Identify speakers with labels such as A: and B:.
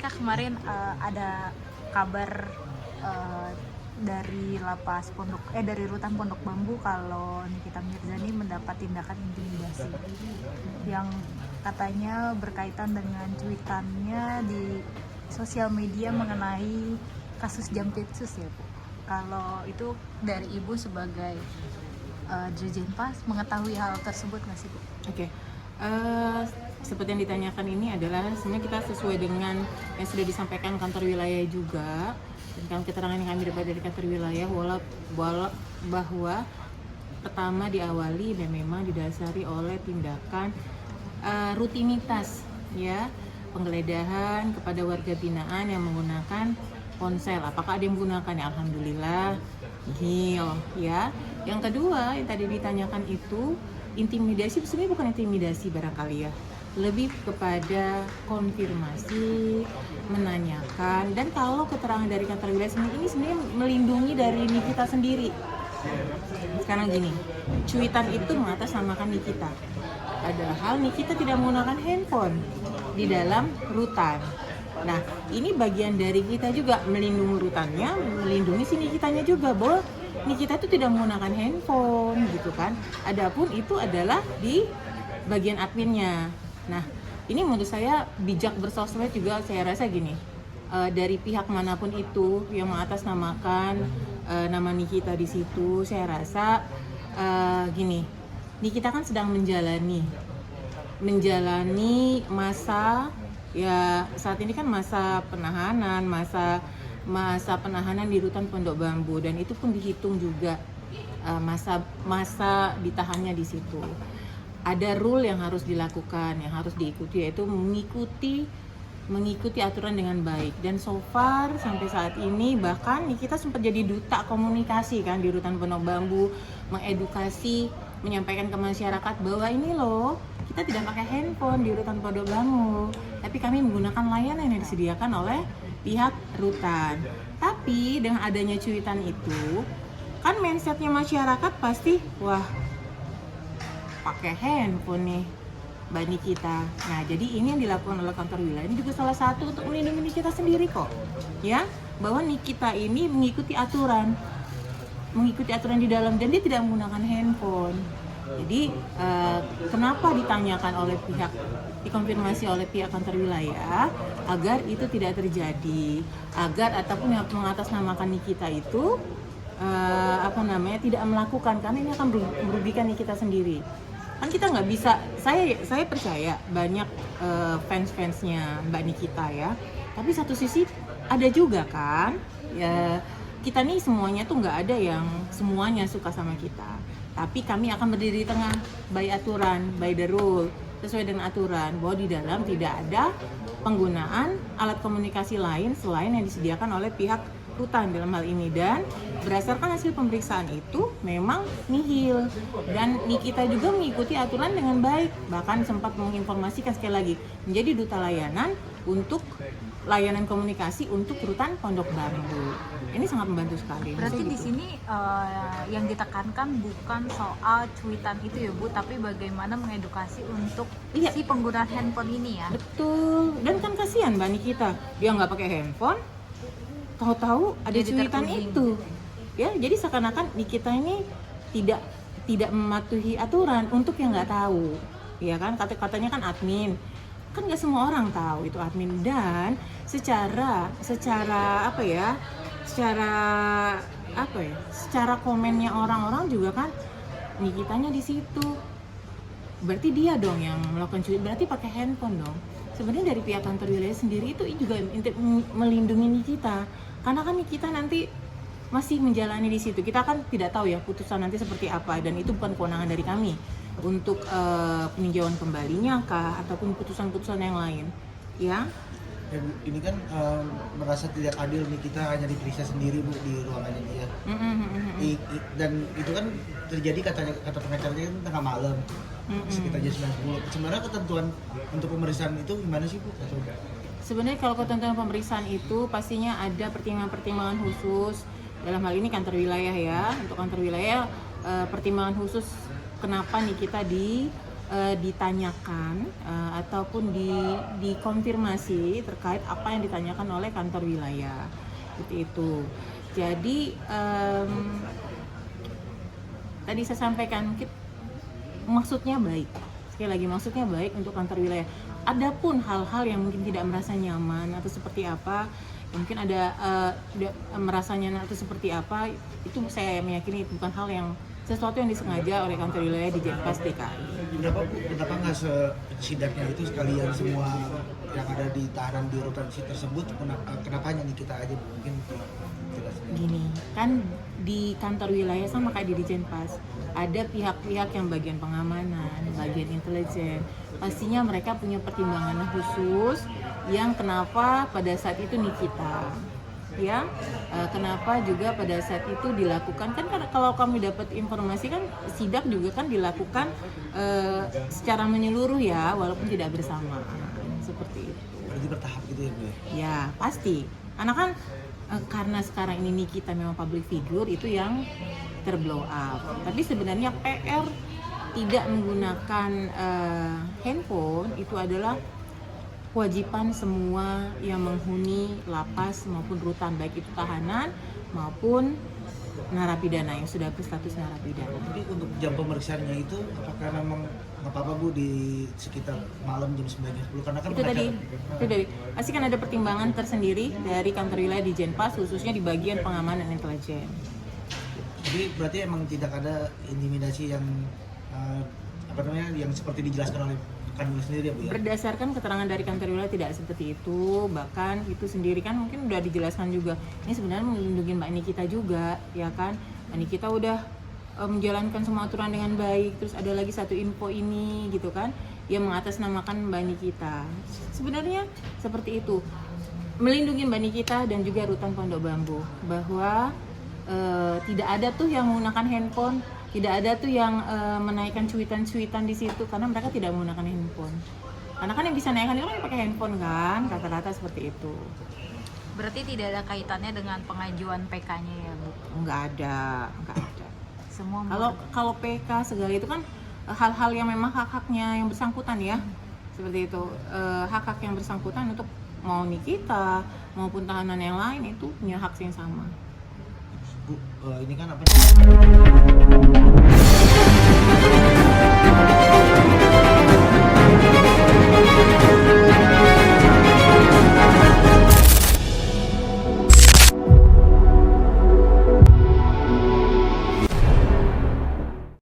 A: Nikita kemarin ada kabar eh, dari dari rutan Pondok Bambu kalau Nikita Mirzani mendapat tindakan intimidasi yang katanya berkaitan dengan cuitannya di sosial media mengenai kasus Jampitsus ya Bu. Kalau itu dari Ibu sebagai Dirjen Pas mengetahui hal tersebut nggak sih Bu?
B: Oke. Seperti yang ditanyakan ini adalah sebenarnya kita sesuai dengan yang sudah disampaikan kantor wilayah juga, dan keterangan yang kami dapat dari kantor wilayah bahwa pertama diawali dan memang didasari oleh tindakan rutinitas ya, penggeledahan kepada warga binaan yang menggunakan ponsel. Apakah ada yang menggunakan? Ya, alhamdulillah nihil ya. Yang kedua yang tadi ditanyakan itu intimidasi, sebenarnya bukan intimidasi barangkali ya, lebih kepada konfirmasi, menanyakan, dan kalau keterangan dari kantor wilayah ini sebenarnya melindungi dari Nikita sendiri. Sekarang gini, cuitan itu mengatasnamakan Nikita, padahal Nikita tidak menggunakan handphone di dalam rutan. Nah, ini bagian dari kita juga melindungi rutannya, melindungi si Nikitanya juga, bahwa Nikita itu tidak menggunakan handphone gitu kan. Adapun itu adalah di bagian adminnya. Nah, ini menurut saya bijak bersosmed juga. Saya rasa gini, dari pihak manapun itu yang mengatasnamakan nama Nikita di situ, saya rasa gini, Nikita kan sedang menjalani masa ya, saat ini kan masa penahanan, masa penahanan di rutan Pondok Bambu, dan itu pun dihitung juga masa ditahannya di situ. Ada rule yang harus dilakukan, yang harus diikuti, yaitu mengikuti aturan dengan baik. Dan so far sampai saat ini bahkan kita sempat jadi duta komunikasi kan di rutan Pondok Bambu, mengedukasi, menyampaikan ke masyarakat bahwa ini loh, kita tidak pakai handphone di rutan Pondok Bambu, tapi kami menggunakan layanan yang disediakan oleh pihak rutan. Tapi dengan adanya cuitan itu, kan mindsetnya masyarakat pasti, wah, pakai handphone nih Mbak Nikita. Nah, jadi ini yang dilakukan oleh kantor wilayah ini juga salah satu untuk melindungi Nikita sendiri kok, ya, bahwa Nikita ini mengikuti aturan di dalam, dan dia tidak menggunakan handphone. Jadi kenapa dikonfirmasi oleh pihak kantor wilayah agar itu tidak terjadi, agar ataupun yang mengatasnamakan Nikita itu tidak melakukan, karena ini akan merugikan Nikita sendiri. Kan kita nggak bisa, saya percaya banyak fans-fansnya Mbak Nikita ya, tapi satu sisi ada juga kan ya, kita nih semuanya tuh nggak ada yang semuanya suka sama kita, tapi kami akan berdiri di tengah, by aturan, by the rule, sesuai dengan aturan, bahwa di dalam tidak ada penggunaan alat komunikasi lain selain yang disediakan oleh pihak rutan dalam hal ini. Dan berdasarkan hasil pemeriksaan itu memang nihil, dan Nikita juga mengikuti aturan dengan baik, bahkan sempat menginformasikan sekali lagi menjadi duta layanan untuk layanan komunikasi untuk rutan Pondok Bambu. Ini sangat membantu sekali.
A: Berarti di sini yang ditekankan bukan soal cuitan itu ya Bu, tapi bagaimana mengedukasi untuk si pengguna handphone ini ya.
B: Betul. Dan kan kasihan Mbak Nikita, dia nggak pakai handphone, tahu-tahu ada cuitan itu. Ya, jadi seakan-akan Nikita ini tidak mematuhi aturan untuk yang nggak tahu. Ya kan, katanya kan admin. Kan nggak semua orang tahu itu admin, dan secara komennya orang-orang juga kan Nikitanya di situ, berarti dia dong yang melakukan cuitan, berarti pakai handphone dong. Sebenarnya dari pihak kantor wilayah sendiri itu juga melindungi Nikita, karena kan Nikita nanti masih menjalani di situ. Kita kan tidak tahu ya putusan nanti seperti apa, dan itu bukan kewenangan dari kami untuk peninjauan kembalinya kah ataupun putusan-putusan yang lain ya.
C: Dan ini kan merasa tidak adil nih, kita hanya diperiksa sendiri Bu di ruangannya dia. Dan itu kan terjadi kata pengacaranya kan tengah malam, sekitar jam 9:10. Sebenarnya ketentuan untuk pemeriksaan itu gimana sih Bu?
B: Sebenarnya kalau ketentuan pemeriksaan itu pastinya ada pertimbangan-pertimbangan khusus. Dalam hal ini kantor wilayah ya, untuk kantor wilayah pertimbangan khusus kenapa nih kita ditanyakan ataupun dikonfirmasi terkait apa yang ditanyakan oleh kantor wilayah, seperti itu. Jadi tadi saya sampaikan maksudnya baik, sekali lagi maksudnya baik untuk kantor wilayah. Adapun hal-hal yang mungkin tidak merasa nyaman atau seperti apa, mungkin ada merasa nyaman atau seperti apa, itu saya meyakini itu bukan hal yang sesuatu yang disengaja oleh kantor wilayah di Jenpas DKI.
C: Kenapa nggak sidaknya itu sekalian semua yang ada di tahanan di rutan tersebut, kenapanya nih kita aja mungkin jelasnya.
B: Gini, kan di kantor wilayah sama kayak di Jenpas, ada pihak-pihak yang bagian pengamanan, bagian intelijen. Pastinya mereka punya pertimbangan khusus yang kenapa pada saat itu Nikita. Ya, kenapa juga pada saat itu dilakukan, kan karena kalau kami dapat informasi kan sidak juga kan dilakukan secara menyeluruh ya, walaupun tidak bersamaan, seperti itu.
C: Berarti bertahap gitu ya Bu?
B: Ya pasti, karena kan karena sekarang ini Nikita memang public figure, itu yang terblow up. Tapi sebenarnya PR tidak menggunakan handphone itu adalah kewajiban semua yang menghuni lapas maupun rutan, baik itu tahanan maupun narapidana yang sudah berstatus narapidana.
C: Tapi untuk jam pemeriksaannya itu apakah memang nggak apa-apa Bu di sekitar malam jam 9-10, karena kan
B: Itu tadi pasti kan ada pertimbangan tersendiri dari kantor wilayah di Jenpas, khususnya di bagian pengamanan intelijen.
C: Jadi berarti emang tidak ada intimidasi yang yang seperti dijelaskan oleh Kanwil sendiri ya Bu ya?
B: Berdasarkan keterangan dari kantor wilayah tidak seperti itu, bahkan itu sendiri kan mungkin udah dijelaskan juga. Ini sebenarnya melindungi Mbak Nikita juga, ya kan? Mbak Nikita udah menjalankan semua aturan dengan baik, terus ada lagi satu info ini gitu kan, yang mengatasnamakan Mbak Nikita. Sebenarnya seperti itu, melindungi Mbak Nikita dan juga rutan Pondok Bambu, bahwa tidak ada tuh yang menggunakan handphone, tidak ada tuh yang menaikkan cuitan-cuitan di situ, karena mereka tidak menggunakan handphone. Karena kan yang bisa naikkan itu kan pakai handphone kan, rata-rata seperti itu.
A: Berarti tidak ada kaitannya dengan pengajuan PK-nya ya Bu?
B: Nggak ada.
A: Semua
B: Kalau PK segala itu kan hal-hal yang memang hak-haknya yang bersangkutan ya, seperti itu. Hak-hak yang bersangkutan untuk mau Nikita maupun tahanan yang lain itu punya hak yang sama.
C: Bu, ini kan apa?